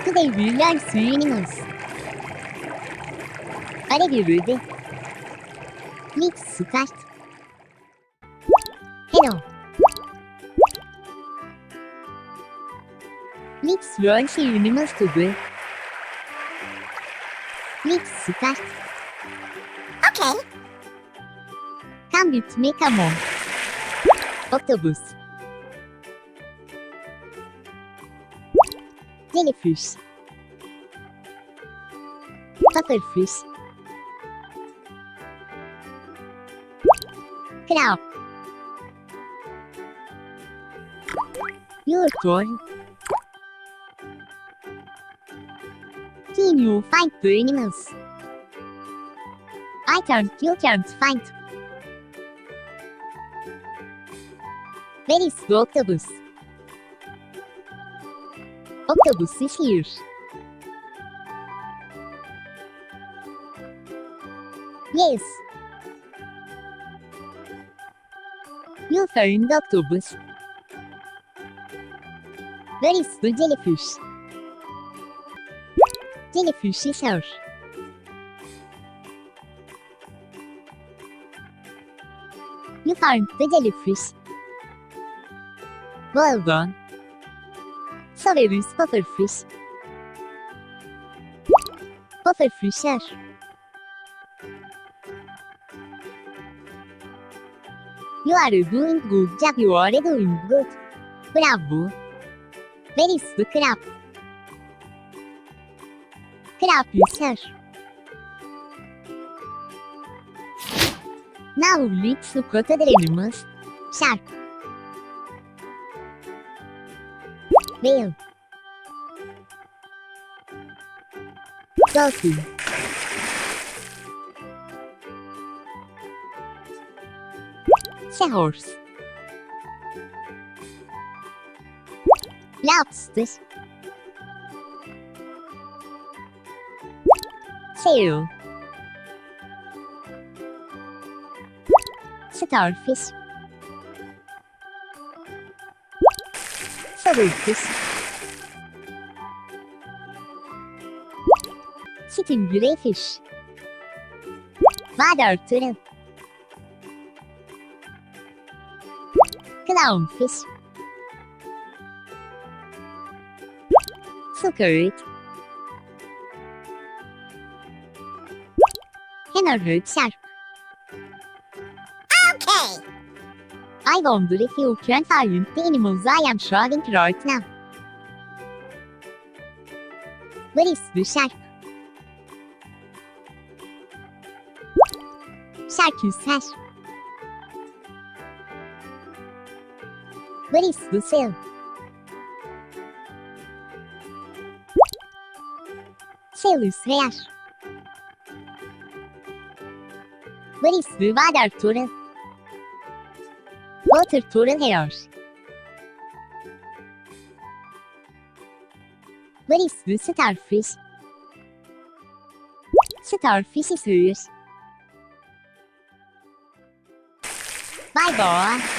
Today we learn three animals. Are you ready? Let's start. Hello. Let's learn three animals today. Let's start. Okay. Come with me, come on. Octopus. Jellyfish. Pufferfish. Crab. Unicorn. Can you find the animals? I can't, you can't find. Where is the octopus? Octopus is here. Yes. You found octopus. Where is the jellyfish? Jellyfish is here. You found the jellyfish. Well done. So where is pufferfish? Pufferfish here. You are doing good job. You are doing good. Bravo. Where is the crab? Crab is here. Now let's look at other animals. Shark. Whale. Dolphin. Seahorse. Lobster. Seal. Starfish. Swordfish. Stingray. Water turtle. Clownfish. Suckered. Hammerhead shark. Okay. I wonder if you can find the animals I am showing right now. Where is the shark? Shark is here. Where is the seal? Seal is here. Where is the water turtle? Water turtle here. Where is the starfish? Starfish is here. Bye bye.